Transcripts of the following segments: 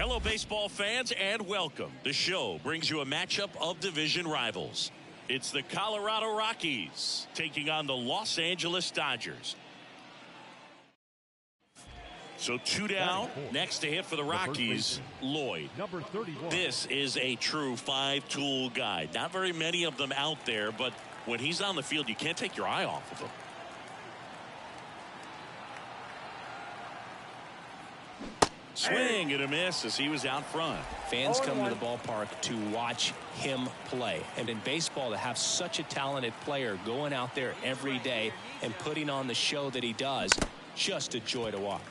Hello, baseball fans, and welcome. The show brings you a matchup of division rivals. It's the Colorado Rockies taking on the Los Angeles Dodgers. So 2 down. Next to hit for the Rockies, Lloyd. Number 31. This is a true five-tool guy. Not very many of them out there, but when he's on the field, you can't take your eye off of him. Swing and a miss as he was out front. Fans come to the ballpark to watch him play. And in baseball, to have such a talented player going out there every day and putting on the show that he does, just a joy to watch.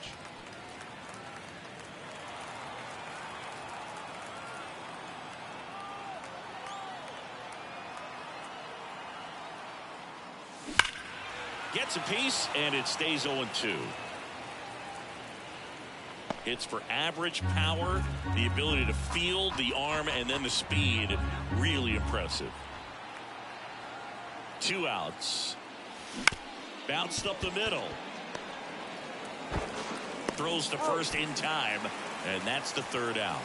Gets a piece, and it stays 0-2. Hits for average power, the ability to field, the arm, and then the speed. Really impressive. 2 outs. Bounced up the middle. Throws to first in time, and that's the 3rd out.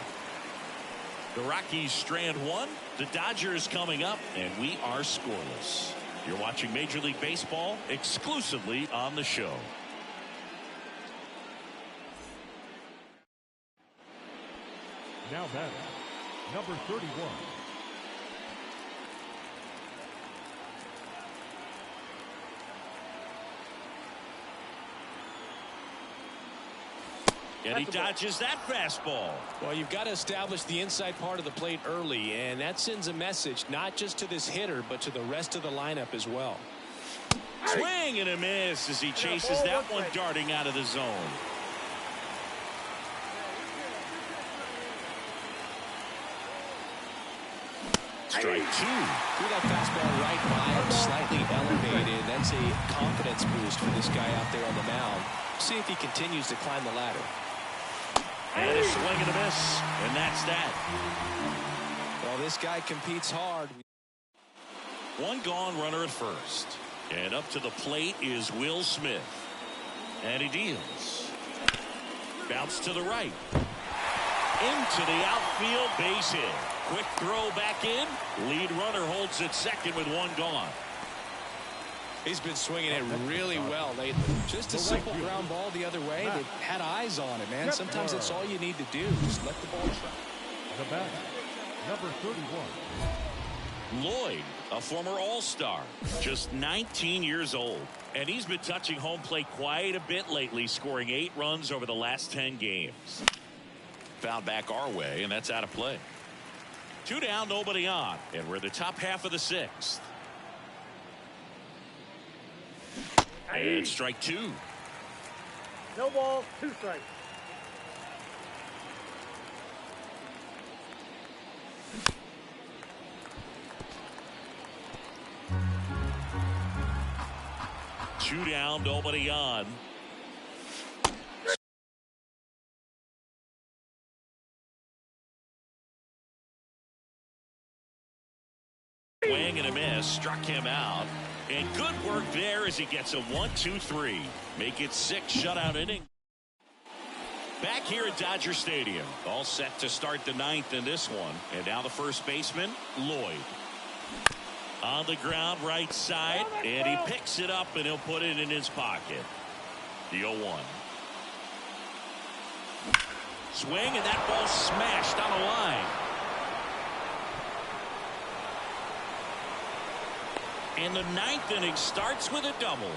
The Rockies strand 1. The Dodgers coming up, and we are scoreless. You're watching Major League Baseball exclusively on the show. Now batting, number 31. And he dodges that fastball. Well, you've got to establish the inside part of the plate early, and that sends a message not just to this hitter, but to the rest of the lineup as well. Swing and a miss as he chases that one darting out of the zone. Strike 2. Threw that fastball right by him, slightly elevated. That's a confidence boost for this guy out there on the mound. See if he continues to climb the ladder. And a swing and a miss, and that's that. Well, this guy competes hard. 1 gone, runner at first. And up to the plate is Will Smith. And he deals. Bounce to the right. Into the outfield, base hit. Quick throw back in. Lead runner holds at second with 1 gone. He's been swinging it really well lately. Just a simple ground ball the other way. They've had eyes on it, man. Sometimes that's all you need to do. Just let the ball track. The batter, number 31. Lloyd, a former All-Star, just 19 years old. And he's been touching home plate quite a bit lately, scoring 8 runs over the last 10 games. Fouled back our way, and that's out of play. 2 down, nobody on, and we're the top half of the 6th. And strike 2. No ball, 2 strikes. Two down, nobody on. Swing and a miss, struck him out. And good work there as he gets a 1-2-3. Make it 6 shutout inning. Back here at Dodger Stadium. All set to start the 9th in this one. And now the first baseman, Lloyd. On the ground, right side. And he picks it up and he'll put it in his pocket. The 0-1. Swing and that ball smashed on the line. And the 9th inning starts with a double.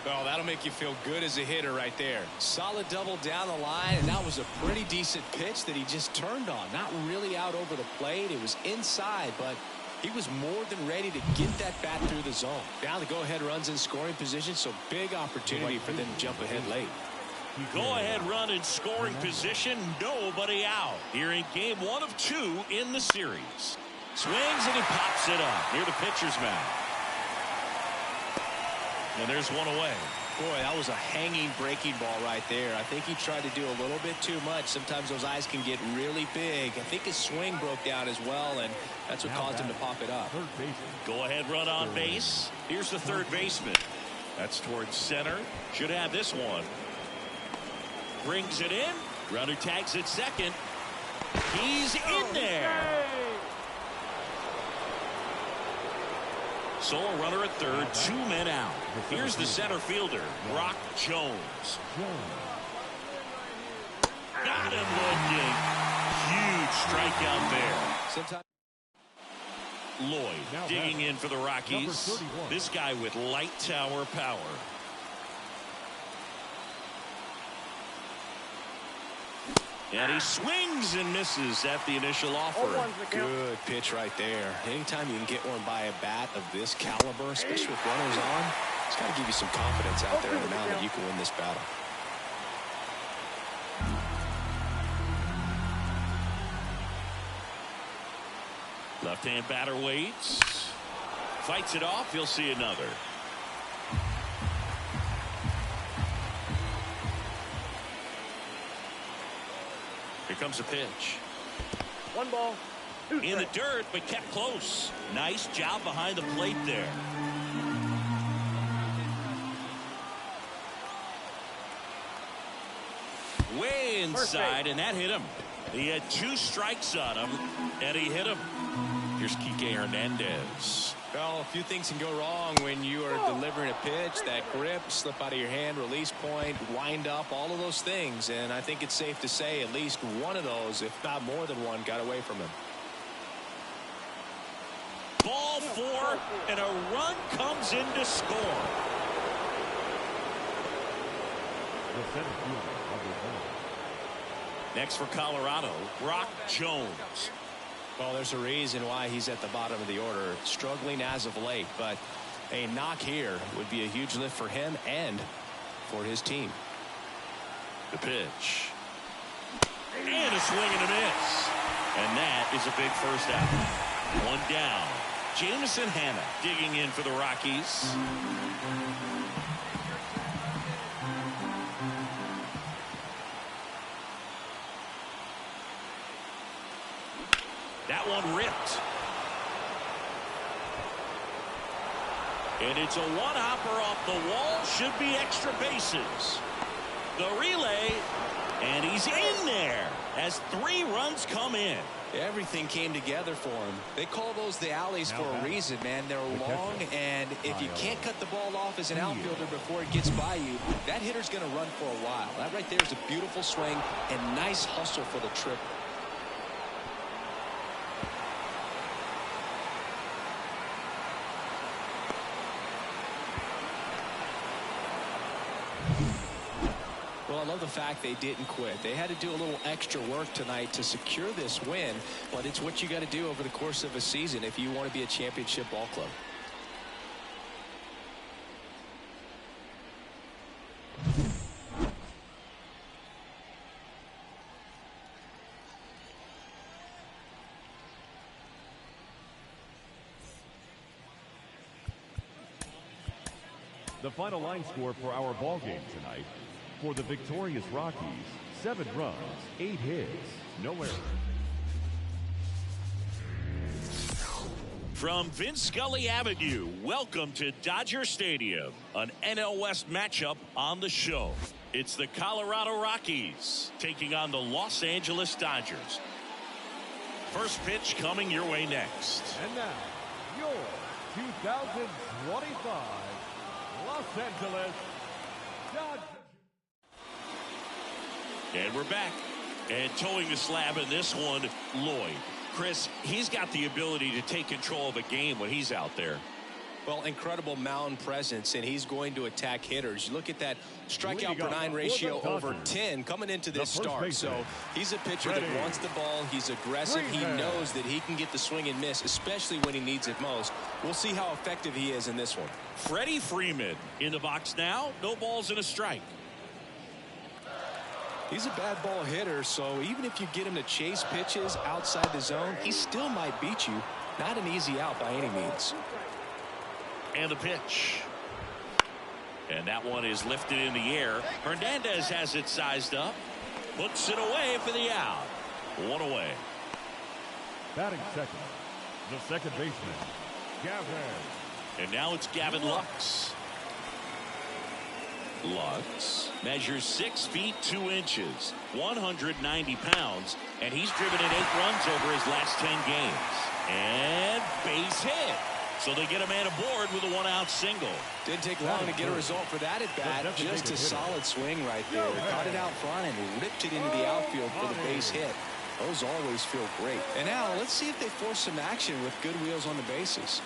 Well, that'll make you feel good as a hitter right there. Solid double down the line, and that was a pretty decent pitch that he just turned on. Not really out over the plate. It was inside, but he was more than ready to get that bat through the zone. Now the go-ahead runs in scoring position, so big opportunity for them to jump ahead late. Go-ahead run in scoring position, nobody out. Here in game 1 of 2 in the series. Swings and he pops it up near the pitcher's mound. And there's one away. Boy, that was a hanging breaking ball right there. I think he tried to do a little bit too much. Sometimes those eyes can get really big. I think his swing broke down as well, and that's what caused him to pop it up. Go ahead run on base. Here's the third baseman. That's towards center. Should have this one. Brings it in. Runner tags at second. He's in there. So a runner at third, 2 men out. Here's the center fielder, Brock Jones. Got him looking. Huge strikeout there. Lloyd digging in for the Rockies. This guy with light tower power. And he swings and misses at the initial offer. Good pitch right there. Anytime you can get one by a bat of this caliber, especially with runners on, it's got to give you some confidence out there on the mound that you can win this battle. Left-hand batter waits. Fights it off. He'll see another. Here comes a pitch. 1 ball, 2 strikes. In the dirt, but kept close. Nice job behind the plate there. Way inside, and that hit him. He had 2 strikes on him, and he hit him. Here's Kike Hernandez. Well, a few things can go wrong when you are delivering a pitch. That grip, slip out of your hand, release point, wind up, all of those things. And I think it's safe to say at least one of those, if not more than one, got away from him. Ball 4, and a run comes in to score. Next for Colorado, Brock Jones. Well, there's a reason why he's at the bottom of the order, struggling as of late, but a knock here would be a huge lift for him and for his team. The pitch. And a swing and a miss. And that is a big first out. 1 down. Jameson Hanna digging in for the Rockies. That one ripped. And it's a one-hopper off the wall. Should be extra bases. The relay, and he's in there as 3 runs come in. Everything came together for him. They call those the alleys for a reason, man. They're long, and if you can't cut the ball off as an outfielder before it gets by you, that hitter's going to run for a while. That right there is a beautiful swing and nice hustle for the triple. Well, I love the fact they didn't quit. They had to do a little extra work tonight to secure this win, but it's what you got to do over the course of a season if you want to be a championship ball club. The final line score for our ball game tonight. For the victorious Rockies, 7 runs, 8 hits, no errors. From Vince Scully Avenue, welcome to Dodger Stadium, an NL West matchup on the show. It's the Colorado Rockies taking on the Los Angeles Dodgers. First pitch coming your way next. And now, your 2025 Los Angeles Dodgers. And we're back. And towing the slab in this one, Lloyd. Chris, he's got the ability to take control of a game when he's out there. Well, incredible mound presence, and he's going to attack hitters. You look at that strikeout per 9 ratio over 10 coming into this start. So he's a pitcher that wants the ball. He's aggressive. He knows that he can get the swing and miss, especially when he needs it most. We'll see how effective he is in this one. Freddie Freeman in the box now. No balls and a strike. He's a bad ball hitter, so even if you get him to chase pitches outside the zone, he still might beat you. Not an easy out by any means. And the pitch. And that one is lifted in the air. Hernandez has it sized up. Puts it away for the out. 1 away. Batting second, the second baseman, Gavin. And now it's Gavin Lux. Lutz measures 6 feet 2 inches, 190 pounds, and he's driven in 8 runs over his last 10 games. And base hit. So they get a man aboard with a 1-out single. Didn't take long to get a result for that at bat. Just a solid swing right there. Caught it out front and ripped it into the outfield for the base hit. Those always feel great. And now let's see if they force some action with good wheels on the bases.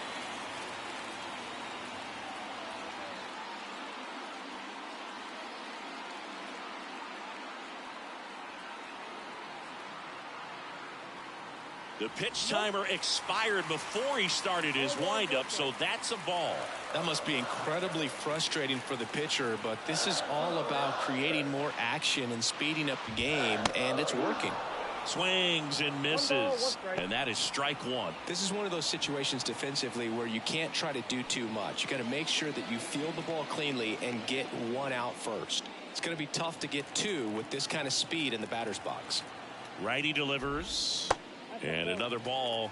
The pitch timer expired before he started his windup, so that's a ball. That must be incredibly frustrating for the pitcher, but this is all about creating more action and speeding up the game, and it's working. Swings and misses, and that is strike one. This is one of those situations defensively where you can't try to do too much. You got to make sure that you field the ball cleanly and get 1 out first. It's going to be tough to get 2 with this kind of speed in the batter's box. Righty delivers. And another ball.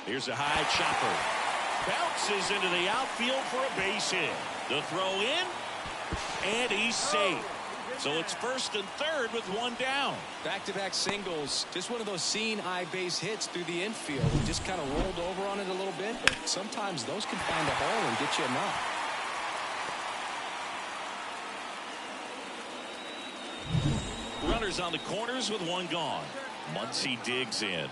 Here's a high chopper. Bounces into the outfield for a base hit. The throw in. And he's safe. So it's first and third with 1 down. Back-to-back singles. Just one of those seeing eye base hits through the infield. Just kind of rolled over on it a little bit. But sometimes those can find a hole and get you a knock. Runners on the corners with 1 gone. Muncy digs in.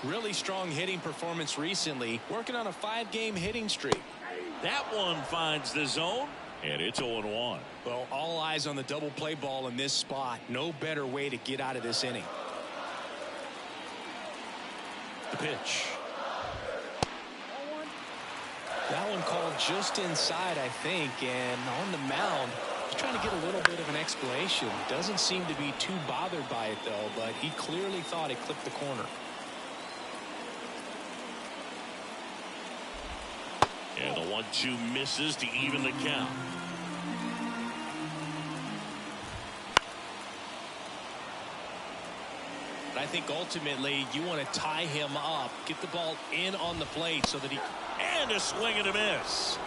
Really strong hitting performance recently. Working on a 5-game hitting streak. That one finds the zone, and it's 0-1. Well, all eyes on the double play ball in this spot. No better way to get out of this inning. The pitch. That one called just inside, I think, and on the mound. Trying to get a little bit of an explanation. Doesn't seem to be too bothered by it though, but he clearly thought it clipped the corner. And the 1-2 misses to even the count. I think ultimately you want to tie him up, get the ball in on the plate so that he. And a swing and a miss.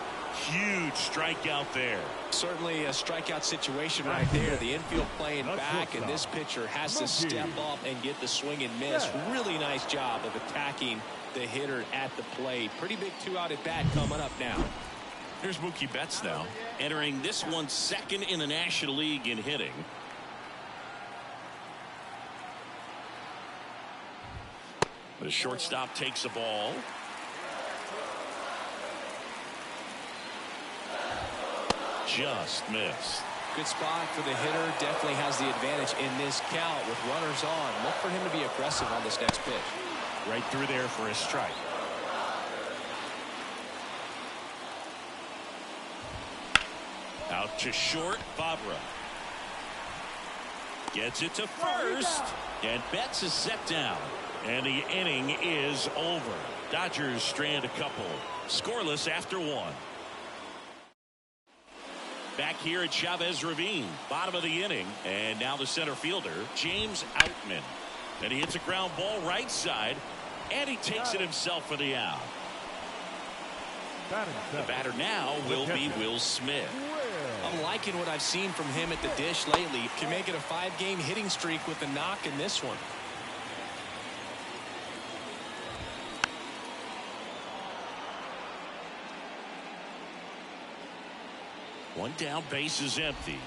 Huge strikeout there. Certainly a strikeout situation right there. The infield playing back, and this pitcher has to step up and get the swing and miss. Really nice job of attacking the hitter at the plate. Pretty big 2-out at bat coming up now. Here's Mookie Betts now, entering this one 2nd in the National League in hitting. The shortstop takes the ball. Just missed. Good spot for the hitter. Definitely has the advantage in this count with runners on. Look for him to be aggressive on this next pitch. Right through there for a strike. Out to short, Fabra. Gets it to first. And Betts is set down. And the inning is over. Dodgers strand a couple. Scoreless after 1. Back here at Chavez Ravine, bottom of the inning, and now the center fielder, James Outman. And he hits a ground ball right side, and he takes it himself for the out. The batter now will be Will Smith. I'm liking what I've seen from him at the dish lately. Can make it a 5-game hitting streak with a knock in this one. One down, base is empty.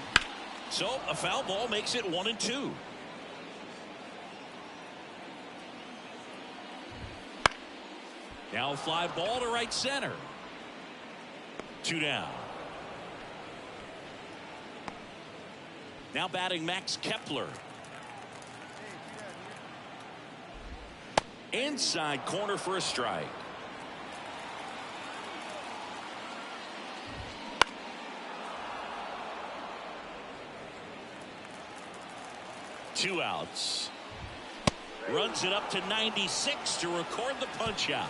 So a foul ball makes it 1-2. Now a fly ball to right center. 2 down. Now batting Max Kepler. Inside corner for a strike. Two outs. Runs it up to 96 to record the punch out.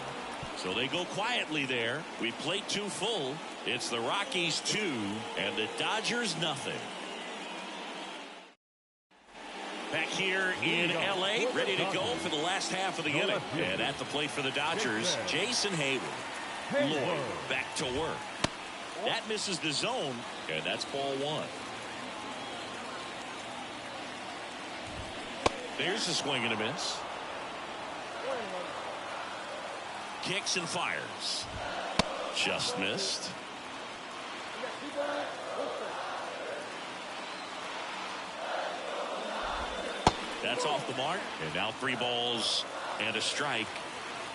So they go quietly there. We played 2 full. It's the Rockies 2 and the Dodgers nothing. Back here in L.A., ready to go for the last half of the inning. And at the plate for the Dodgers, Jason Hayward. Lloyd back to work. That misses the zone, and that's ball one. There's a swing and a miss. Kicks and fires. Just missed. That's off the mark. And now 3 balls and a strike.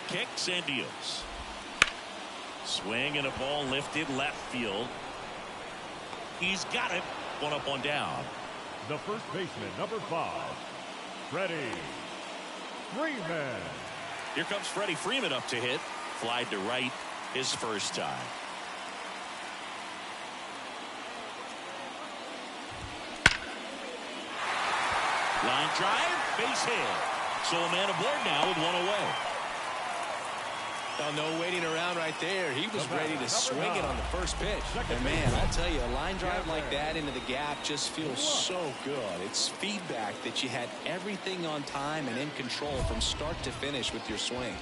Kicks and deals. Swing and a ball lifted left field. He's got it. One up, one down. The first baseman, number 5, Freddie Freeman. Here comes Freddie Freeman up to hit. Flied to right his first time. Line drive, base hit. So a man aboard now with 1 away. Oh, no waiting around right there. He was ready to swing it on the first pitch. And man, I'll tell you, a line drive like that into the gap just feels so good. It's feedback that you had everything on time and in control from start to finish with your swing.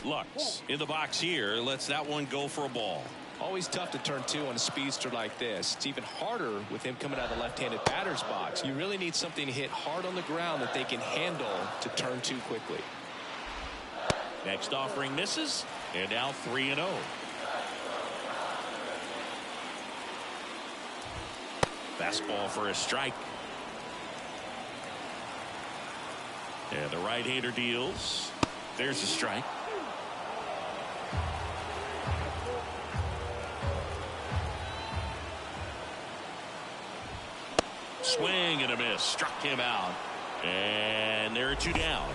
Lux in the box here. Lets that one go for a ball. Always tough to turn 2 on a speedster like this. It's even harder with him coming out of the left-handed batter's box. You really need something to hit hard on the ground that they can handle to turn 2 quickly. Next offering misses, and now 3-0. Fastball for a strike. And the right-hander deals. There's a strike. Swing and a miss. Struck him out. And there are 2 down.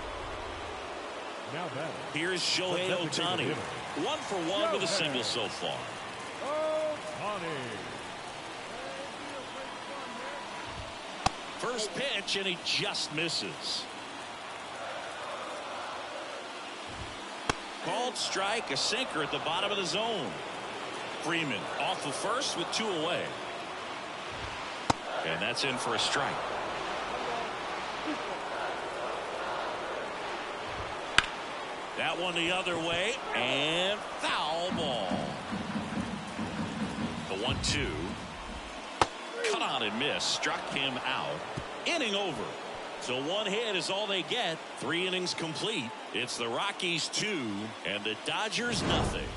Now batting. Here's Shohei Ohtani. 1 for 1 with a single so far. Ohtani. First pitch, and he just misses. Called strike, a sinker at the bottom of the zone. Freeman off of first with 2 away. And that's in for a strike. That one the other way, and foul ball. The 1-2. Cut on and miss. Struck him out. Inning over. So 1 hit is all they get. 3 innings complete. It's the Rockies 2 and the Dodgers nothing.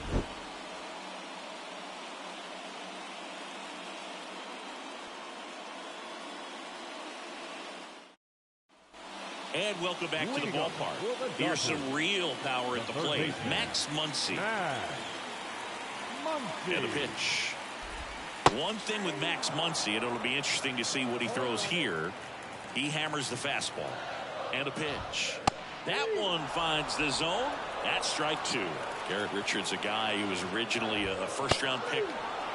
And welcome back to the ballpark. Here's some real power at the plate. Max Muncy. And the pitch. One thing with Max Muncy, and it'll be interesting to see what he throws here. He hammers the fastball. And a pitch. That one finds the zone. That's strike 2. Garrett Richards, a guy who was originally a first-round pick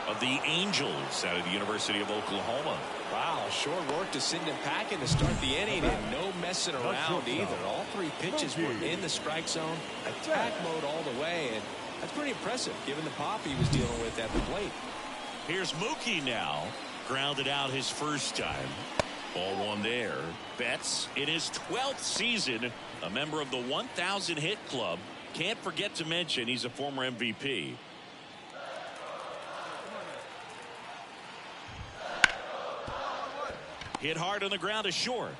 of the Angels out of the University of Oklahoma. Wow, short work to send him packing to start the inning, and no messing around either. All 3 pitches were in the strike zone, attack mode all the way, and that's pretty impressive given the pop he was dealing with at the plate. Here's Mookie now. Grounded out his first time. Ball 1 there. Betts in his 12th season, a member of the 1,000 hit club. Can't forget to mention he's a former MVP. Hit hard on the ground to short.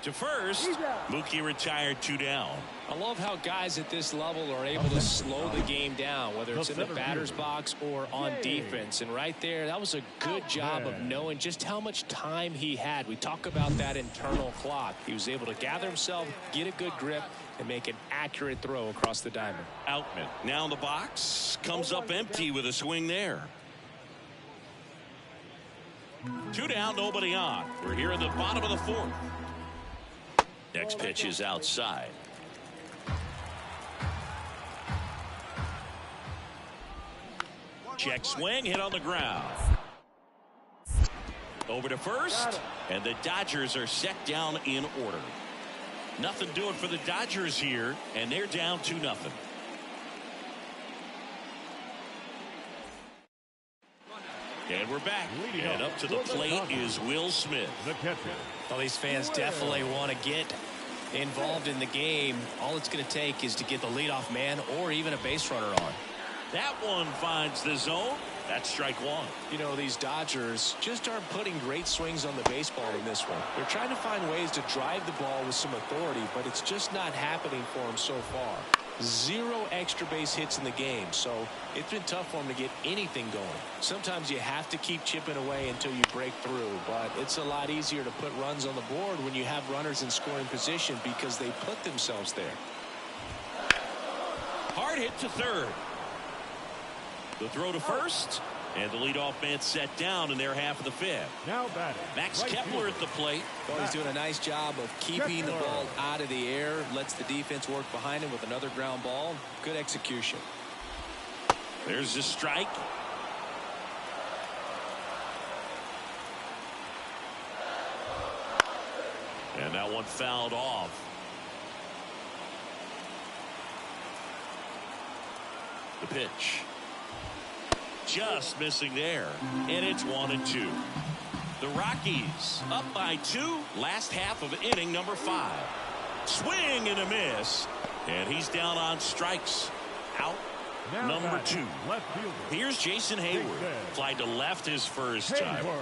To first, Mookie retired 2 down. I love how guys at this level are able to slow the game down, whether it's in the batter's box or on defense. And right there, that was a good job of knowing just how much time he had. We talk about that internal clock. He was able to gather himself, get a good grip, and make an accurate throw across the diamond. Outman now in the box. Comes up empty with a swing there. 2 down, nobody on. We're here in the bottom of the 4th. Next pitch is outside. Check swing, hit on the ground. Over to first, and the Dodgers are set down in order. Nothing doing for the Dodgers here, and they're down 2-0. And we're back. And up to the plate is Will Smith. The catcher. Well, these fans definitely want to get involved in the game. All it's going to take is to get the leadoff man or even a base runner on. That one finds the zone. That's strike one. You know, these Dodgers just aren't putting great swings on the baseball in this one. They're trying to find ways to drive the ball with some authority, but it's just not happening for them so far. 0 extra base hits in the game, so it's been tough for them to get anything going. Sometimes you have to keep chipping away until you break through, but it's a lot easier to put runs on the board when you have runners in scoring position because they put themselves there. Hard hit to third. The throw to first, and the leadoff man set down in their half of the fifth. Now batting. Max Right Kepler fielder. at the plate. Well, he's doing a nice job of keeping the ball out of the air, lets the defense work behind him with another ground ball. Good execution. There's a strike. And that one fouled off. The pitch. Just missing there. And it's 1-2. The Rockies up by 2. Last half of inning number 5. Swing and a miss. And he's down on strikes. Out. Now Number batting. 2. Left fielder. Here's Jason Hayward. Fly to left his first time. Hayward.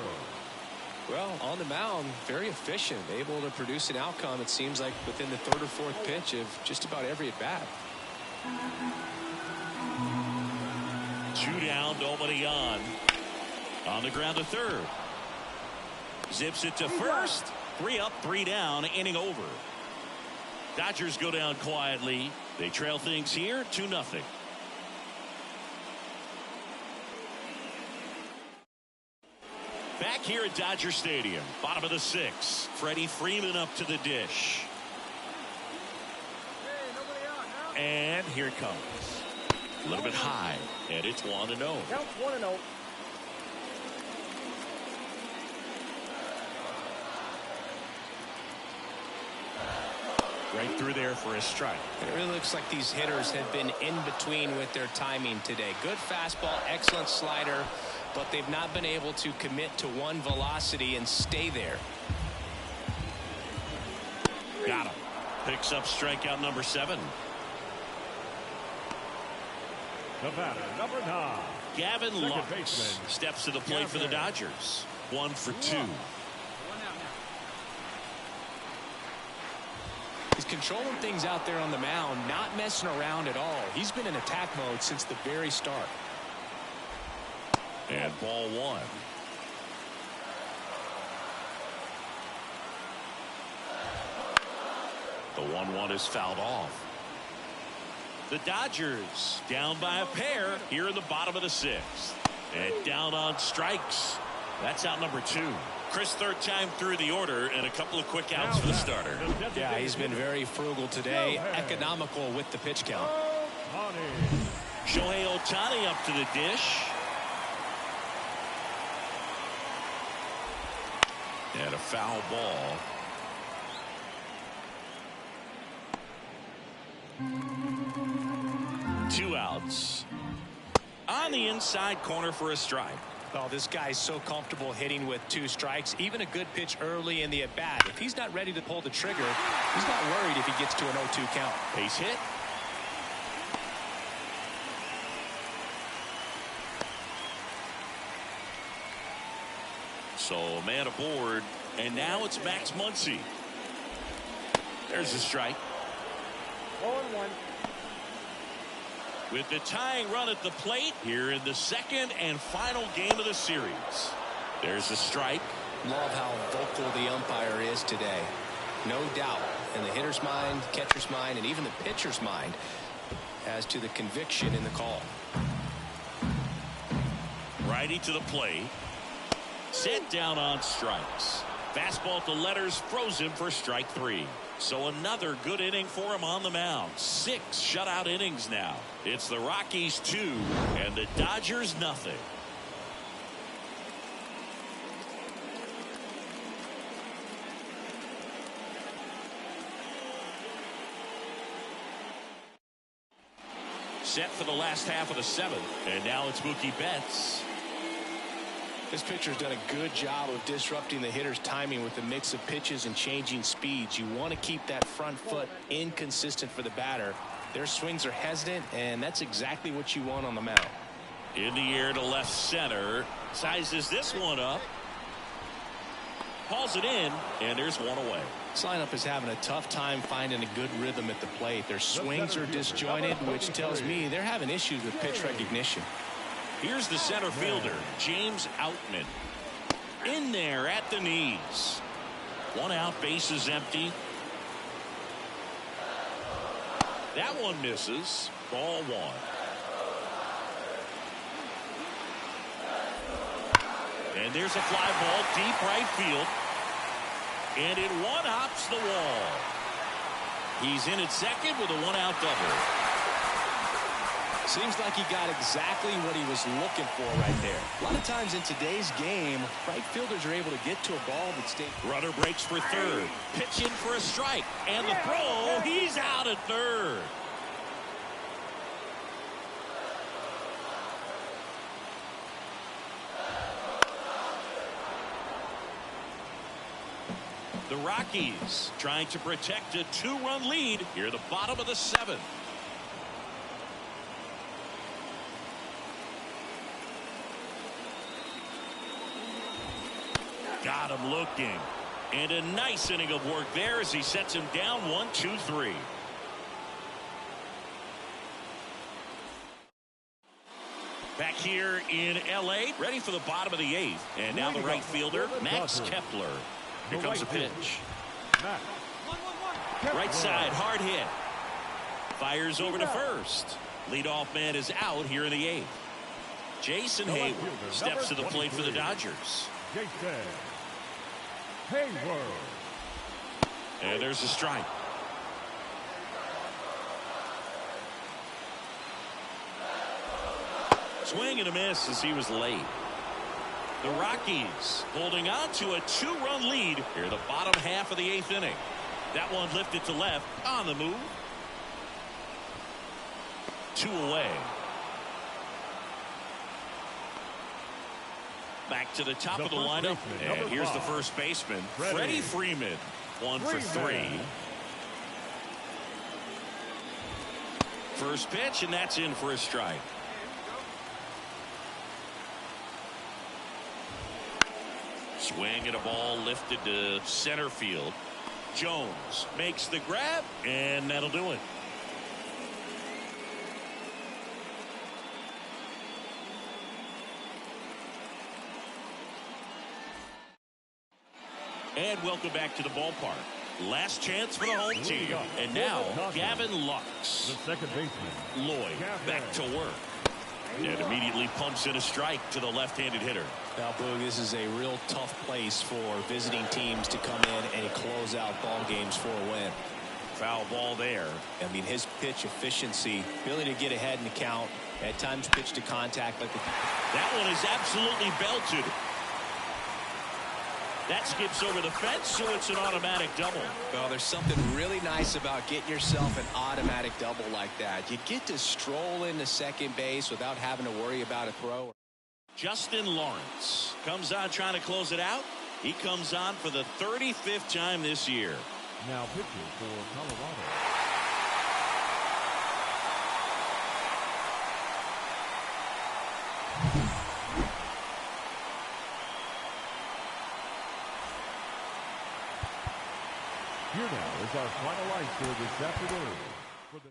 Well, on the mound, very efficient, able to produce an outcome, it seems like, within the 3rd or 4th pitch of just about every at-bat. 2 down, nobody on. On the ground to third. Zips it to first. 3 up, 3 down, inning over. Dodgers go down quietly. They trail things here 2-0. Back here at Dodger Stadium, bottom of the 6th. Freddie Freeman up to the dish. And here it comes. A little bit high, and it's 1-0. Counts 1-0. Right through there for a strike. It really looks like these hitters have been in between with their timing today. Good fastball, excellent slider, but they've not been able to commit to one velocity and stay there. Got him. Picks up strikeout number 7. The batter, number 9. Gavin Second Lux baseman. steps to the plate for the Dodgers. 1 for 2. He's controlling things out there on the mound, not messing around at all. He's been in attack mode since the very start. And ball 1. The 1-1 is fouled off. The Dodgers down by a pair here in the bottom of the 6th. And down on strikes. That's out number 2. Chris, 3rd time through the order, and a couple of quick outs for the starter. Yeah, he's been very frugal today, economical with the pitch count. Shohei Ohtani up to the dish. And a foul ball. Two outs. On the inside corner for a strike. Oh, this guy's so comfortable hitting with 2 strikes. Even a good pitch early in the at-bat. If he's not ready to pull the trigger, he's not worried if he gets to an 0-2 count. Base hit. So a man aboard, and now it's Max Muncy. There's a strike. 0-1. With the tying run at the plate here in the 2nd and final game of the series. There's a strike. Love how vocal the umpire is today. No doubt in the hitter's mind, catcher's mind, and even the pitcher's mind as to the conviction in the call. Righty to the plate. Set down on strikes. Fastball at the letters froze him for strike 3. So another good inning for him on the mound. 6 shutout innings now. It's the Rockies 2 and the Dodgers nothing. Set for the last half of the 7th, and now it's Mookie Betts. This pitcher's done a good job of disrupting the hitter's timing with a mix of pitches and changing speeds. You want to keep that front foot inconsistent for the batter. Their swings are hesitant, and that's exactly what you want on the mound. In the air to left center. Sizes this one up. Hauls it in, and there's one away. This lineup is having a tough time finding a good rhythm at the plate. Their swings are disjointed, which tells me they're having issues with pitch recognition. Here's the center fielder, James Outman. In there at the knees. One out, base is empty. That one misses. Ball one. And there's a fly ball deep right field. And it one-hops the wall. He's in at second with a one-out double. Seems like he got exactly what he was looking for right there. A lot of times in today's game, right fielders are able to get to a ball that stays. Runner breaks for third. Pitch in for a strike. And the throw, he's out at third. The Rockies trying to protect a two-run lead here at the bottom of the seventh. Got him looking. And a nice inning of work there as he sets him down 1-2-3. Back here in L.A., ready for the bottom of the eighth. And now the right fielder, Max Kepler. Here comes a pitch. Right side, hard hit. Fires over to first. Leadoff man is out here in the eighth. Jason Hayward steps to the plate for the Dodgers. Jason Hayward. And there's a strike. Swing and a miss as he was late. The Rockies holding on to a two-run lead here the bottom half of the eighth inning. That one lifted to left on the move. 2 away. Back to the top of the lineup. And here's the first baseman, Freddie Freeman. 1 for 3. First pitch, and that's in for a strike. Swing and a ball lifted to center field. Jones makes the grab, and that'll do it. And welcome back to the ballpark. Last chance for the home team. And now, Gavin Lux. The second baseman, Lloyd back to work. And immediately pumps in a strike to the left-handed hitter. Now, Boog, this is a real tough place for visiting teams to come in and close out ball games for a win. Foul ball there. I mean, his pitch efficiency, ability to get ahead in the count, at times pitch to contact. That one is absolutely belted. That skips over the fence, so it's an automatic double. Well, there's something really nice about getting yourself an automatic double like that. You get to stroll into second base without having to worry about a throw. Justin Lawrence comes on trying to close it out. He comes on for the 35th time this year. now pitching for Colorado. Here now is our final line score this afternoon. For the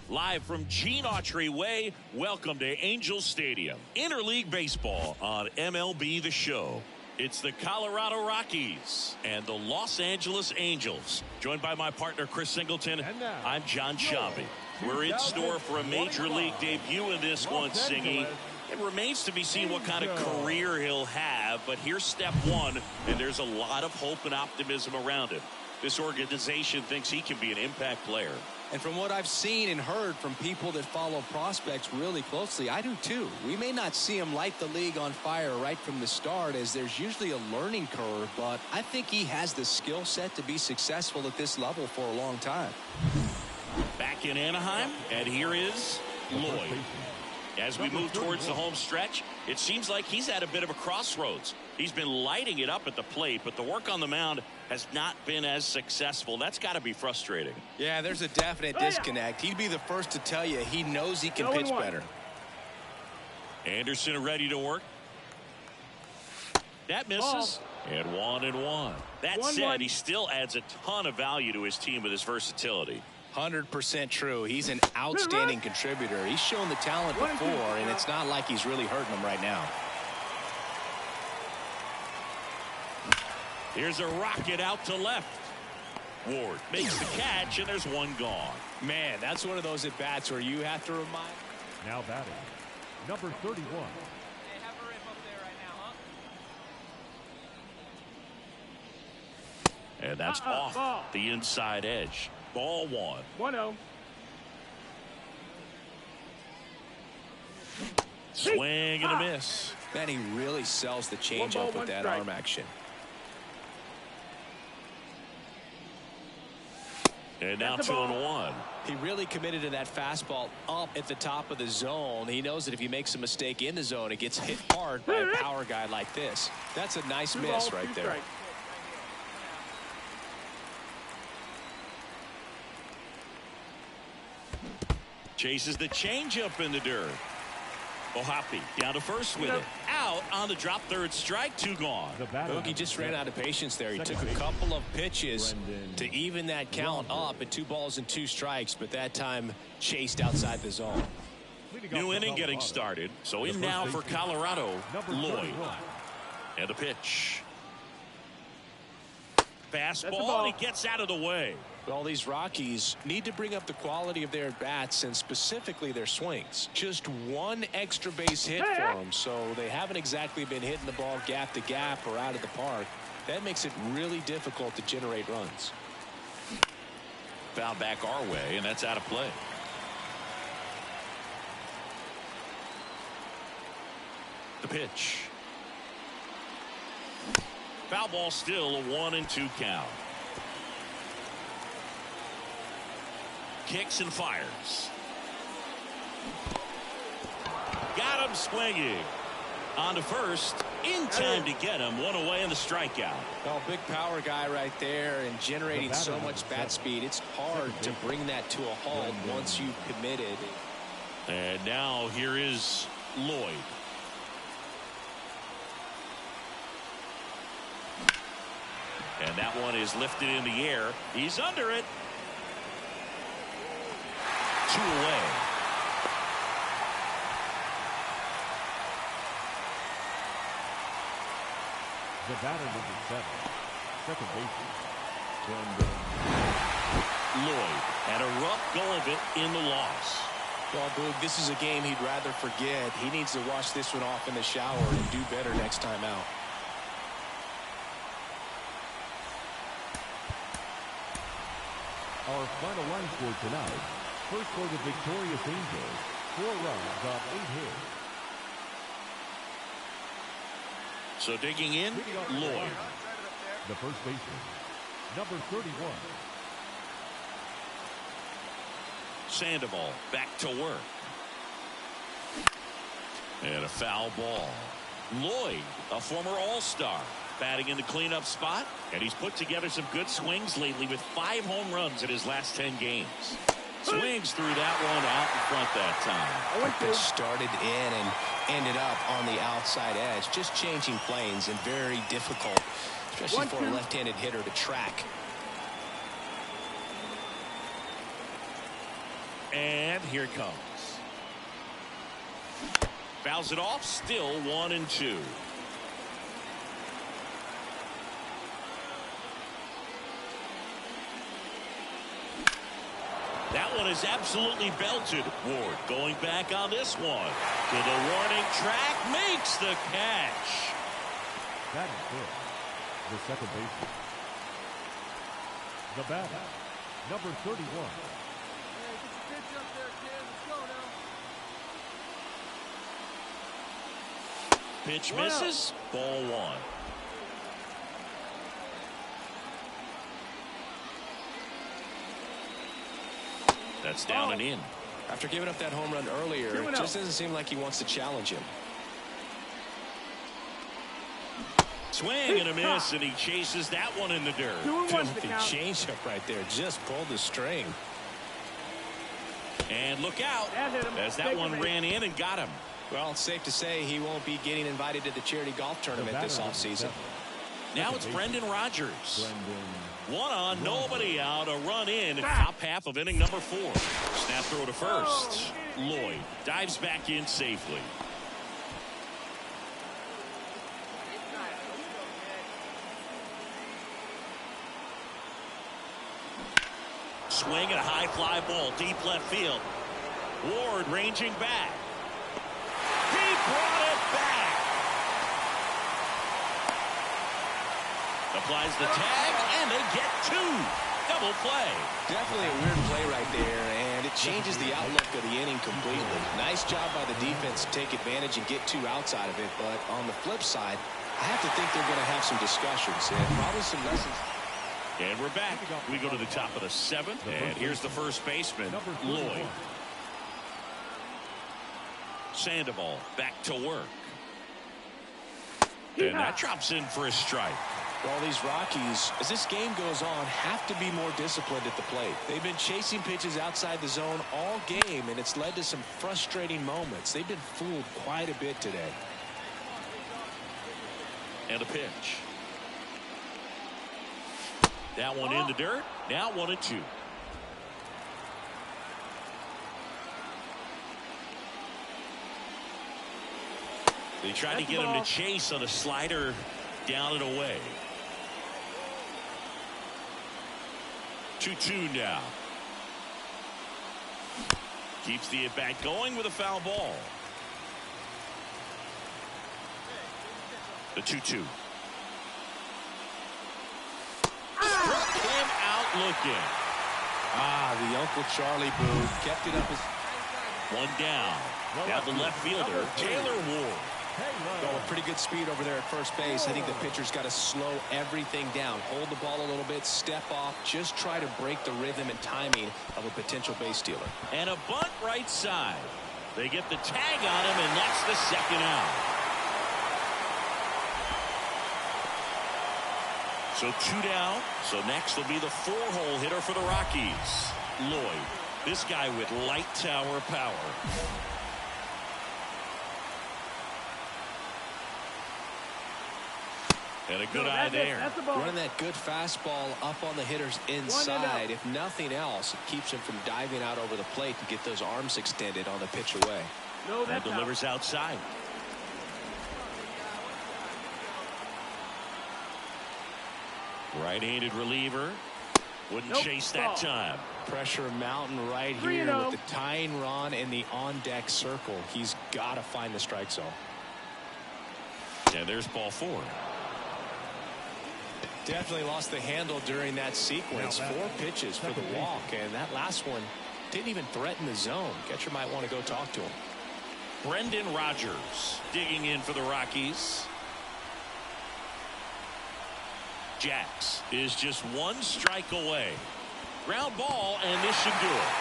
Live from Gene Autry Way, welcome to Angels Stadium. Interleague Baseball on MLB The Show. It's the Colorado Rockies and the Los Angeles Angels. Joined by my partner, Chris Singleton. I'm John Sciambi. We're in store for a Major League debut in this one, Singy. It remains to be seen what kind of career he'll have, but here's step one, and there's a lot of hope and optimism around him. This organization thinks he can be an impact player. And from what I've seen and heard from people that follow prospects really closely, I do too. We may not see him light the league on fire right from the start, as there's usually a learning curve, but I think he has the skill set to be successful at this level for a long time. Back in Anaheim, and here is Lloyd. As we move towards the home stretch, it seems like he's at a bit of a crossroads. He's been lighting it up at the plate, but the work on the mound has not been as successful. That's got to be frustrating. Yeah, there's a definite disconnect. He'd be the first to tell you he knows he can pitch better. Anderson ready to work. That misses. And 1-1. That said, he still adds a ton of value to his team with his versatility. 100% true. He's an outstanding contributor. He's shown the talent before, and it's not like he's really hurting them right now. Here's a rocket out to left. Ward makes the catch, and there's one gone. Man, that's one of those at-bats where you have to remind. Now batting, number 31. And that's off the inside edge. Ball one. 1-0. Swing and a miss. Man, he really sells the changeup with that arm action. And now 2-1. He really committed to that fastball up at the top of the zone. He knows that if he makes a mistake in the zone, it gets hit hard by a power guy like this. That's a nice miss right there. Chases the changeup in the dirt. Ohapi down to first with it. Out on the drop, third strike, 2 gone. He just ran out of patience there. He took a couple of pitches to even that count up at 2 balls and 2 strikes, but that time chased outside the zone. New inning getting started. So in now for Colorado, Lloyd. And the pitch. Fastball, and he gets out of the way. Well, these Rockies need to bring up the quality of their bats and specifically their swings. Just one extra base hit for them, so they haven't exactly been hitting the ball gap to gap or out of the park. That makes it really difficult to generate runs. Foul back our way, and that's out of play. The pitch. Foul ball, still a 1-2 count. Kicks and fires. Got him swinging. On to first. In time to get him. 1 away in the strikeout. Well, big power guy right there and generating so much bat speed. It's hard to bring that to a halt once you've committed. And now here is Lloyd. And that one is lifted in the air. He's under it. 2 away. The batter number 7, second baseman. Lloyd had a rough go of it in the loss. Well, Boog, this is a game he'd rather forget. He needs to wash this one off in the shower and do better next time out. Our final line score tonight. First for the victorious Angels, 4 runs on 8 hits. So digging in, Lloyd. The first baseman, number 31. Sandoval back to work. And a foul ball. Lloyd, a former All-Star, batting in the cleanup spot, and he's put together some good swings lately with 5 home runs in his last 10 games. Swings through that one out in front that time. It started in and ended up on the outside edge, just changing planes, and very difficult, especially for a left-handed hitter to track. And here it comes. Fouls it off. Still 1-2. That one is absolutely belted. Ward going back on this one. To the warning track. Makes the catch. That is good. The second baseman. The batter, number 31. Pitch misses. Ball one. That's down and in. After giving up that home run earlier, it just doesn't seem like he wants to challenge him. Swing and a miss, and he chases that one in the dirt. Filthy changeup right there. Just pulled the string. And look out, as that one ran in and got him. Well, it's safe to say he won't be getting invited to the charity golf tournament this offseason. Now it's Brendan Rodgers. One on, nobody out, a run in, top half of inning number 4. Snap throw to first. Lloyd dives back in safely. Swing and a high fly ball, deep left field. Ward ranging back. He brought it back. Applies the tag, and they get 2. Double play. Definitely a weird play right there, and it changes the outlook of the inning completely. Nice job by the defense to take advantage and get 2 outs out of it, but on the flip side, I have to think they're going to have some discussions and probably some lessons. And we're back. We go to the top of the 7th, and here's the first baseman, Lloyd. Sandoval back to work. And that drops in for a strike. Well, these Rockies, as this game goes on, have to be more disciplined at the plate. They've been chasing pitches outside the zone all game, and it's led to some frustrating moments. They've been fooled quite a bit today. And a pitch. That one in the dirt. Now 1-2. They tried to get him to chase on a slider down and away. 2-2 now. Keeps the at-bat going with a foul ball. The 2-2. Struck him out looking. The Uncle Charlie Boo kept it up. One down. Now the left fielder, Taylor Ward. Going with pretty good speed over there at first base. I think the pitcher's got to slow everything down. Hold the ball a little bit, step off, just try to break the rhythm and timing of a potential base stealer. And a bunt right side. They get the tag on him, and that's the second out. So 2 down. So next will be the 4-hole hitter for the Rockies, Lloyd. This guy with light tower power. And a good eye there. Running that good fastball up on the hitter's inside. If nothing else, it keeps him from diving out over the plate to get those arms extended on the pitch away. And delivers outside. Right-handed reliever. Wouldn't chase that time. Pressure mountain right here with the tying run in the on-deck circle. He's got to find the strike zone. And there's ball 4. Definitely lost the handle during that sequence. 4 pitches for the walk, and that last one didn't even threaten the zone. Catcher might want to go talk to him. Brendan Rodgers digging in for the Rockies. Jax is just 1 strike away. Ground ball, and this should do it.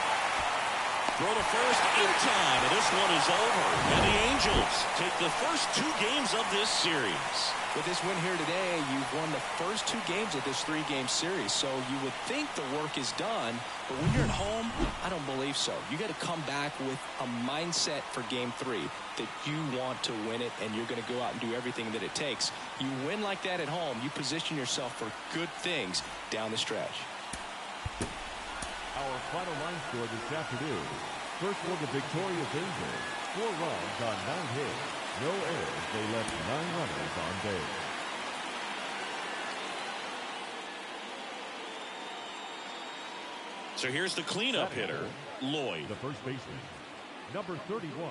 Throw to first in time, and this one is over. And the Angels take the first 2 games of this series. With this win here today, you've won the first 2 games of this 3-game series. So you would think the work is done, but when you're at home, I don't believe so. You got to come back with a mindset for game 3 that you want to win it, and you're going to go out and do everything that it takes. You win like that at home, you position yourself for good things down the stretch. our final line score this afternoon. First for the victorious Angels, 4 runs on 9 hits, no errors. They left 9 runners on base. So here's the cleanup hitter, Lloyd. The first baseman, number 31.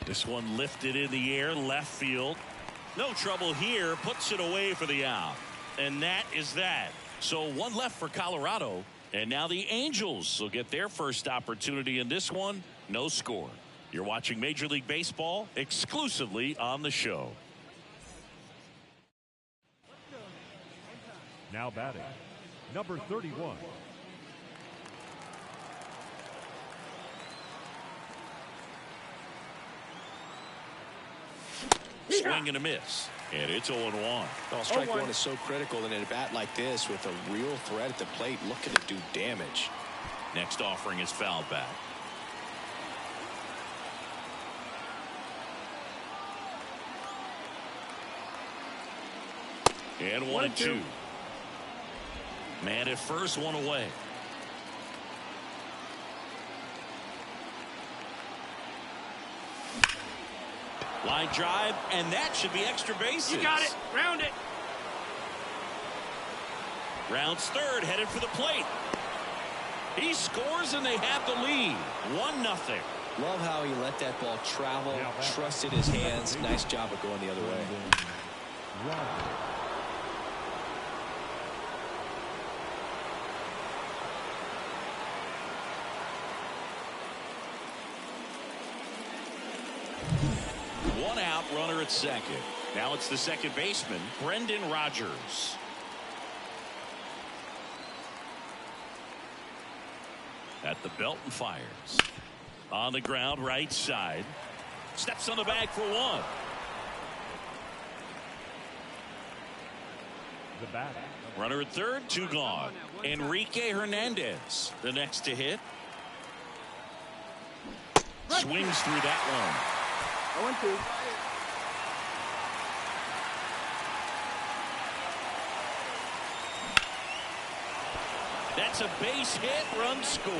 This one lifted in the air, left field. No trouble here, puts it away for the out. And that is that. So 1 left for Colorado. And now the Angels will get their first opportunity in this one. No score. You're watching Major League Baseball exclusively on the show. Now batting, number 31. Swing and a miss. And it's 0-1. Well, strike one is so critical in a bat like this with a real threat at the plate looking to do damage. Next offering is fouled back. And 1-2. Man at first, 1 away. Line drive, and that should be extra bases. You got it. Round it. Rounds third, headed for the plate. He scores, and they have the lead. 1-0. Love how he let that ball travel, trusted his hands. Nice job of going the other way. One out, runner at second. Now it's the second baseman, Brendan Rodgers. At the belt and fires. On the ground, right side. Steps on the bag for 1. The bat. Runner at third, 2 gone. Enrique Hernandez, the next to hit. Swings through that one. 0-2. That's a base hit, run scores.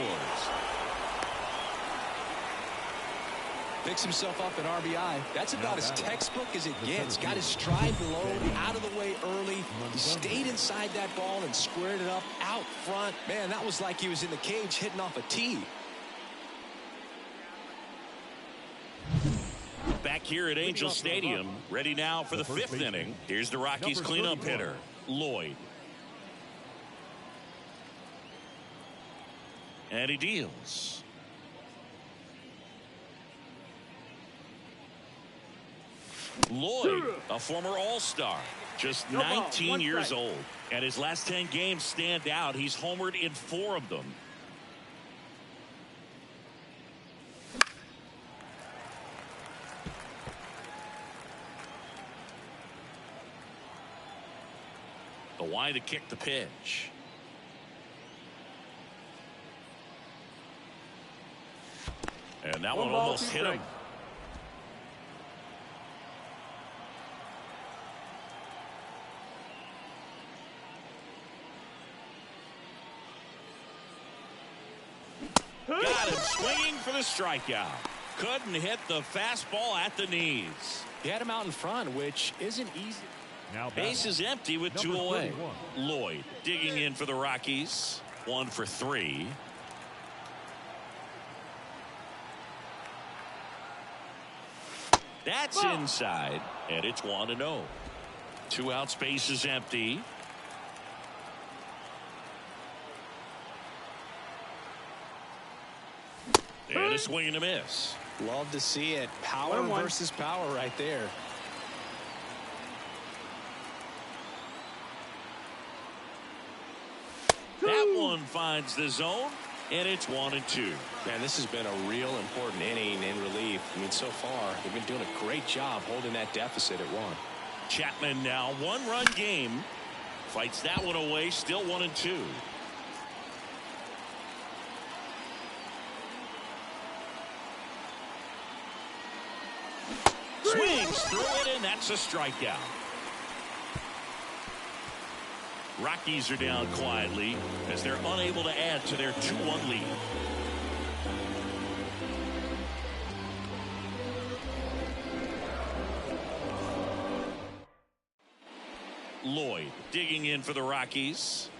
Picks himself up an RBI. That's about as textbook as it gets. Got his stride low, out of the way early. He stayed inside that ball and squared it up out front. Man, that was like he was in the cage hitting off a tee. Back here at Angel Stadium, ready now for the 5th inning. Here's the Rockies cleanup hitter, Lloyd. And he deals. Lloyd, a former All-Star, just 19 years old. And his last 10 games stand out. He's homered in 4 of them. The wide to kick the pitch. And that one almost hit him. Got him swinging for the strikeout. Couldn't hit the fastball at the knees. He had him out in front, which isn't easy. Now Base is empty with 2 number away. 31. Lloyd digging in for the Rockies. 1 for 3. That's inside, and it's 1-0. 2 out, space is empty. And a swing and a miss. Love to see it. Power versus power right there. That one finds the zone, and it's 1-2. Man, this has been a real important inning in relief. I mean, so far, they've been doing a great job holding that deficit at 1. Chapman now 1-run game. Fights that one away, still 1-2. and that's a strikeout. Rockies are down quietly as they're unable to add to their 2-1 lead. Lloyd digging in for the Rockies.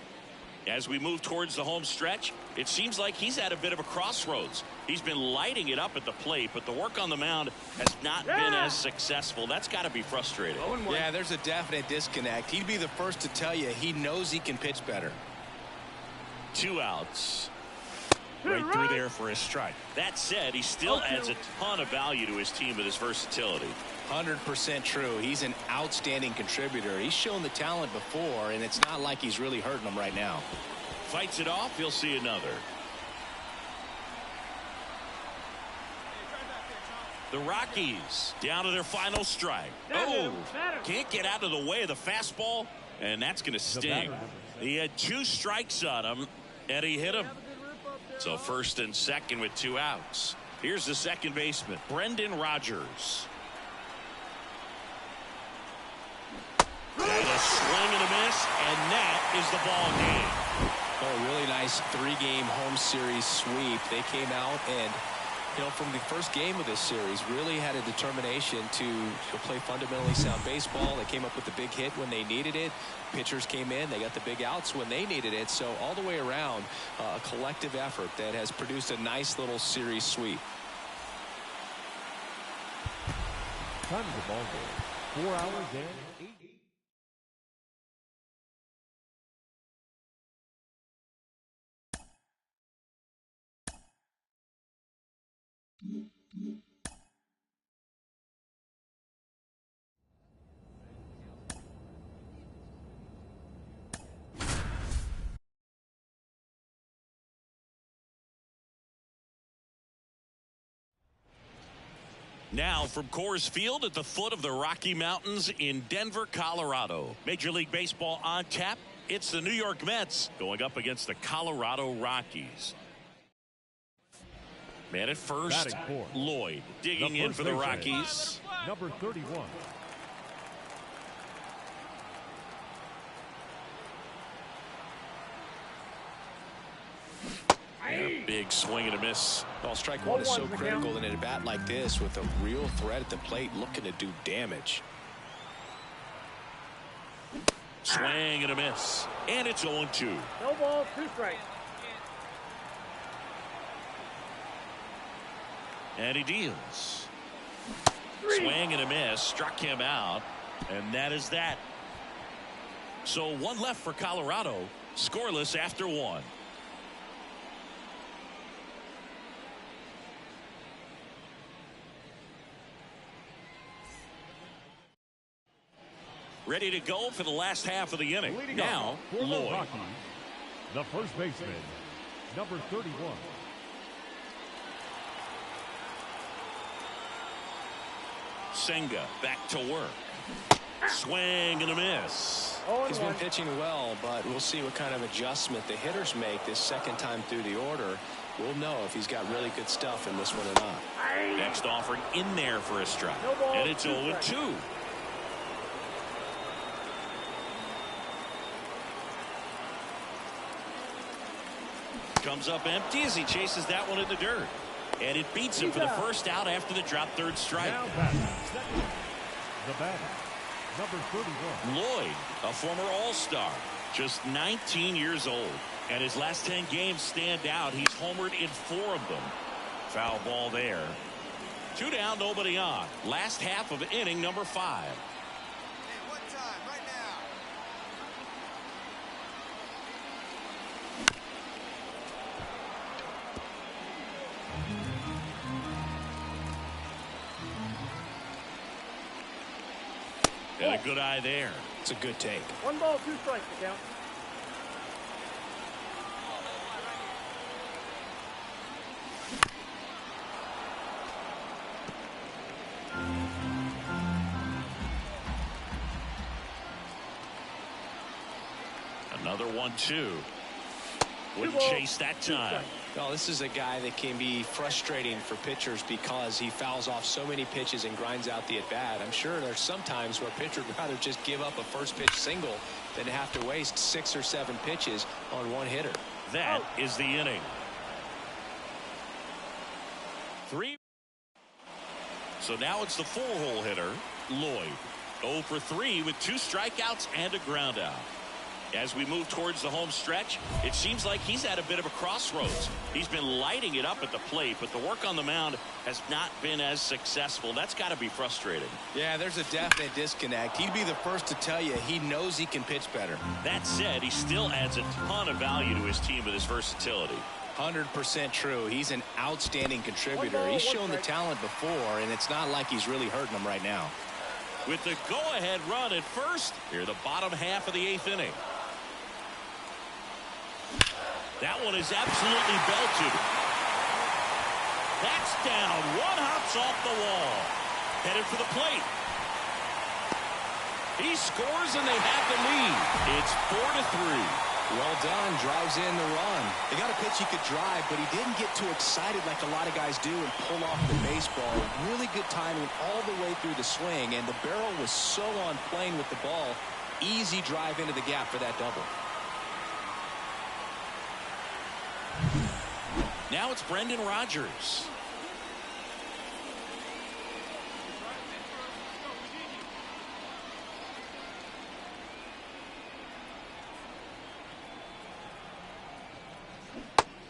As we move towards the home stretch, it seems like he's at a bit of a crossroads. He's been lighting it up at the plate, but the work on the mound has not been as successful. That's got to be frustrating. Yeah, there's a definite disconnect. He'd be the first to tell you he knows he can pitch better. 2 outs. Right through there for a strike. That said, he still adds a ton of value to his team with his versatility. 100% true. He's an outstanding contributor. He's shown the talent before, and it's not like he's really hurting them right now. Fights it off. He'll see another. The Rockies down to their final strike. Oh, can't get out of the way of the fastball, and that's going to sting. He had 2 strikes on him, and he hit him. So first and second with 2 outs. Here's the second baseman, Brendan Rodgers. And a swing and a miss, and that is the ball game. Oh, a really nice 3-game home series sweep. They came out and, from the first game of this series, really had a determination to play fundamentally sound baseball. They came up with the big hit when they needed it. Pitchers came in. They got the big outs when they needed it. So all the way around, a collective effort that has produced a nice little series sweep. Time of the ball game, 4 hours and 8. Now from Coors Field at the foot of the Rocky Mountains in Denver, Colorado. Major League Baseball on tap. It's the New York Mets going up against the Colorado Rockies. Man at first, Lloyd digging in for the Rockies. Number 31. A big swing and a miss. Well, strike one is so critical in a bat like this with a real threat at the plate looking to do damage. Swing and a miss. And it's 0-2. No ball, 2 strikes. And he deals. Swing and a miss. Struck him out. And that is that. So 1 left for Colorado. Scoreless after 1. Ready to go for the last half of the inning. Now, Lloyd. Rockies, the first baseman, number 31. Senga back to work. Swing and a miss. He's been pitching well, but we'll see what kind of adjustment the hitters make this second time through the order. We'll know if he's got really good stuff in this one or not. Next offering in there for a strike. And it's 0-2. Comes up empty as he chases that one in the dirt. And it beats him for the first out after the drop third strike. Now batting second, the batter, number 31. Lloyd, a former All-Star, just 19 years old. And his last 10 games stand out. He's homered in 4 of them. Foul ball there. 2 down, nobody on. Last half of inning number 5. And a good eye there. It's a good take. 1 ball, 2 strikes to count. Another 1-2. Wouldn't chase that time. Well, this is a guy that can be frustrating for pitchers because he fouls off so many pitches and grinds out the at-bat. I'm sure there's some times where a pitcher would rather just give up a first pitch single than to have to waste 6 or 7 pitches on one hitter. That is the inning. 3. So now it's the 4-hole hitter, Lloyd. 0 for 3 with 2 strikeouts and a ground out. As we move towards the home stretch, it seems like he's at a bit of a crossroads. He's been lighting it up at the plate, but the work on the mound has not been as successful. That's got to be frustrating. Yeah, there's a definite disconnect. He'd be the first to tell you he knows he can pitch better. That said, he still adds a ton of value to his team with his versatility. 100% true. He's an outstanding contributor. He's shown the talent before, and it's not like he's really hurting them right now. With the go-ahead run at first, here the bottom half of the 8th inning. That one is absolutely belted. That's down. One hops off the wall. Headed for the plate. He scores and they have the lead. It's 4-3. Well done. Drives in the run. They got a pitch he could drive, but he didn't get too excited like a lot of guys do and pull off the baseball. Really good timing all the way through the swing, and the barrel was so on plane with the ball. Easy drive into the gap for that double. Now it's Brendan Rodgers.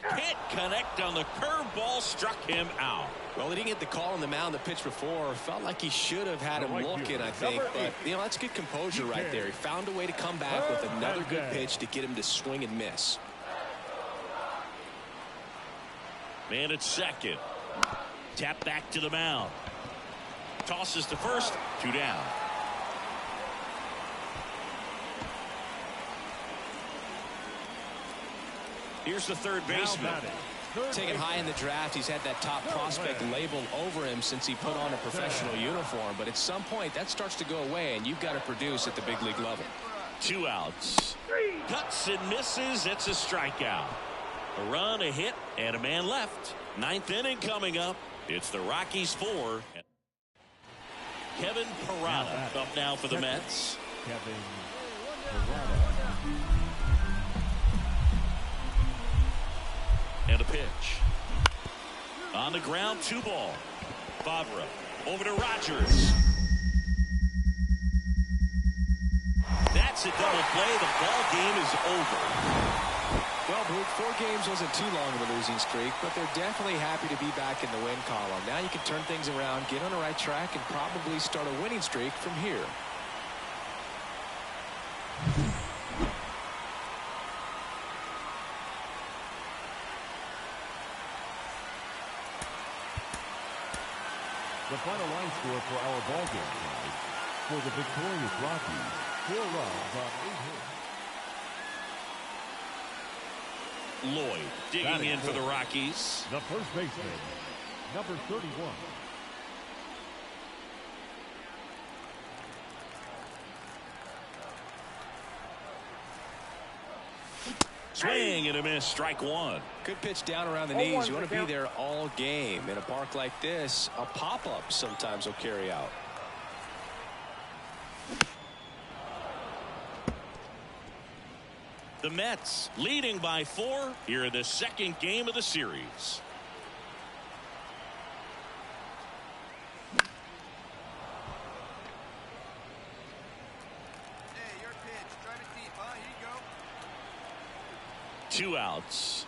Can't connect on the curveball, struck him out. Well, he didn't get the call on the mound the pitch before. Felt like he should have had him looking, I think. But, you know, that's good composure right there. He found a way to come back with another good pitch to get him to swing and miss. Man at second. Tap back to the mound. Tosses to first. 2 down. Here's the third baseman. Taken high in the draft, he's had that top prospect label over him since he put on a professional uniform. But at some point, that starts to go away, and you've got to produce at the big league level. 2 outs. Cuts and misses. It's a strikeout. A run, a hit, and a man left. 9th inning coming up. It's the Rockies 4. Kevin Parada up now for the Mets. Kevin Parada. And a pitch. On the ground, 2 ball. Favre over to Rodgers. That's a double play. The ball game is over. Well, Bruce, 4 games wasn't too long of a losing streak, but they're definitely happy to be back in the win column. Now you can turn things around, get on the right track, and probably start a winning streak from here. The final line score for our ball game tonight. For the victorious Rockies, 4 runs on 8 hits. Lloyd digging in for the Rockies. The first baseman, number 31. Swing and a miss. Strike 1. Good pitch down around the knees. You want to be there all game. In a park like this, a pop-up sometimes will carry out. The Mets leading by 4 here in the 2nd game of the series. Hey, your pitch. Try to keep, huh? Here you go. 2 outs.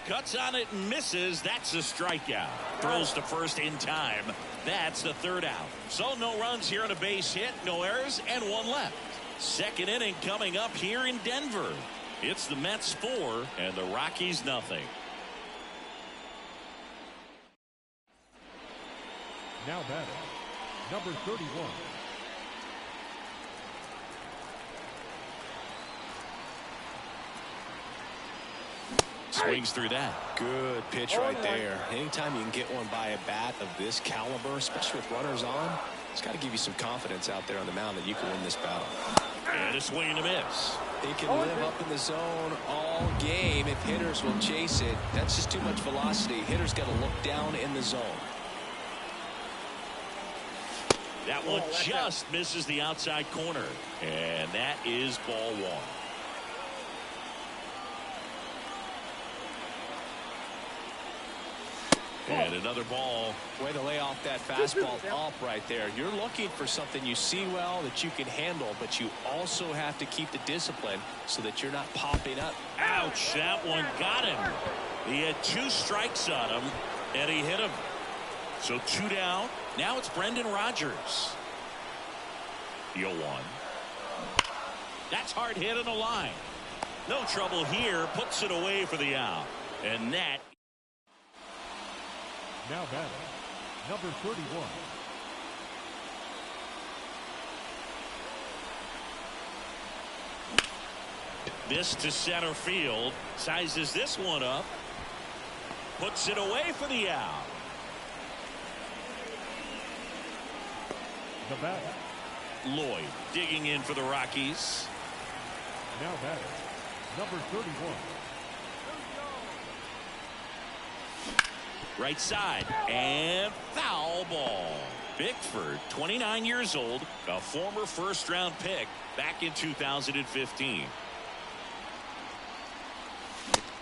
Cuts on it and misses. That's a strikeout. Throws to first in time. That's the 3rd out. So no runs here on a base hit, no errors, and 1 left. 2nd inning coming up here in Denver. It's the Mets 4 and the Rockies nothing. Now batting, number 31. Swings through that. Good pitch right there. Anytime you can get one by a bat of this caliber, especially with runners on, it's got to give you some confidence out there on the mound that you can win this battle. And a swing and a miss. He can live up in the zone all game if hitters will chase it. That's just too much velocity. Hitters got to look down in the zone. That one just misses the outside corner. And that is ball one. And another ball. Way to lay off that fastball up right there. You're looking for something you see well that you can handle, but you also have to keep the discipline so that you're not popping up. Ouch, that one got him. He had 2 strikes on him, and he hit him. So 2 down. Now it's Brendan Rodgers. The 0-1. That's hard hit on the line. No trouble here. Puts it away for the out. And that. Now batting, number 31. This to center field. Sizes this one up. Puts it away for the out. The batter. Lloyd digging in for the Rockies. Now batting, number 31. Right side and foul ball. Bickford, 29 years old, a former first-round pick back in 2015.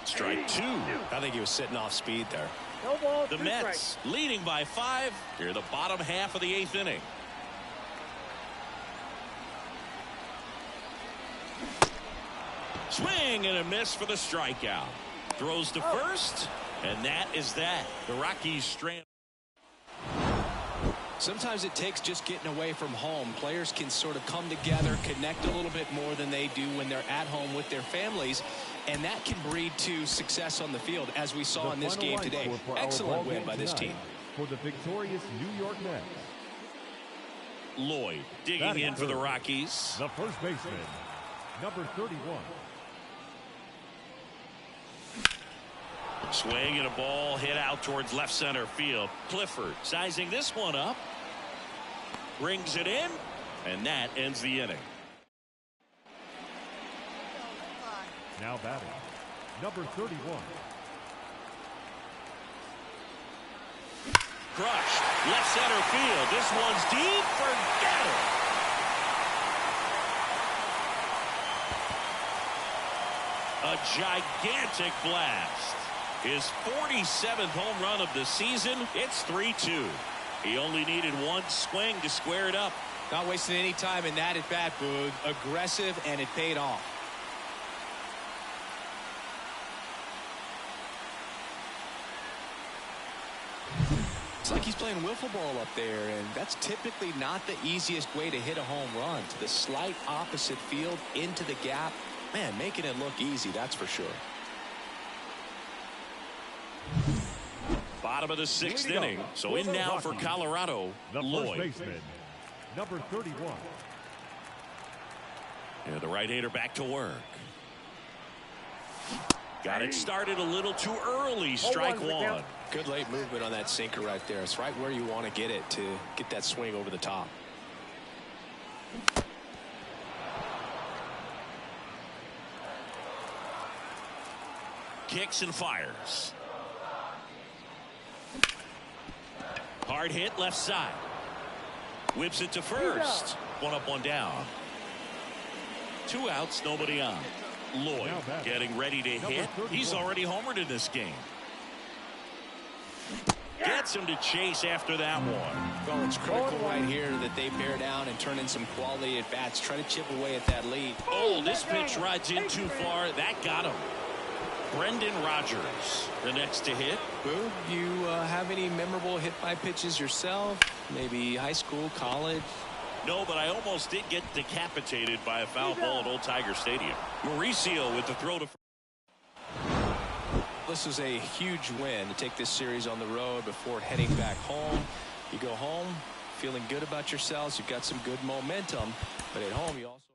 Strike 2. I think he was sitting off speed there. No ball, The 2 Mets strikes. leading by 5 here, the bottom half of the 8th inning. Swing and a miss for the strikeout. Throws to first, and that is that. The Rockies strand. Sometimes it takes just getting away from home. Players can sort of come together, connect a little bit more than they do when they're at home with their families, and that can breed to success on the field, as we saw in this game today. Excellent win by this team. For the victorious New York Mets. Lloyd digging in for the Rockies. The first baseman, number 31. Swing and a ball hit out towards left center field. Clifford sizing this one up. Brings it in, and that ends the inning. Now batting, number 31. Crushed. Left center field. This one's deep. Forget it. A gigantic blast. His 47th home run of the season. It's 3-2. He only needed 1 swing to square it up. Not wasting any time in that at bat, Boog. Aggressive, and it paid off. It's like he's playing wiffle ball up there, and that's typically not the easiest way to hit a home run. To the slight opposite field, into the gap. Man, making it look easy, that's for sure. Bottom of the 6th inning. So in now for Colorado, The Lloyd. first baseman, number 31. Yeah, the right-hander back to work. Got it started a little too early. Strike 1. Good late movement on that sinker right there. It's right where you want to get it to get that swing over the top. Kicks and fires. Hard hit left side. Whips it to first. 1 up, 1 down. 2 outs, nobody on. Lloyd getting ready to hit. He's already homered in this game. Gets him to chase after that one. Well, it's critical right here that they bear down and turn in some quality at bats. Try to chip away at that lead. Oh, this pitch rides in too far. That got him. Brendan Rodgers, the next to hit. Boo, you have any memorable hit by pitches yourself? Maybe high school, college? No, but I almost did get decapitated by a foul ball at Old Tiger Stadium. Mauricio with the throw to. This is a huge win to take this series on the road before heading back home. You go home feeling good about yourselves. You've got some good momentum, but at home you also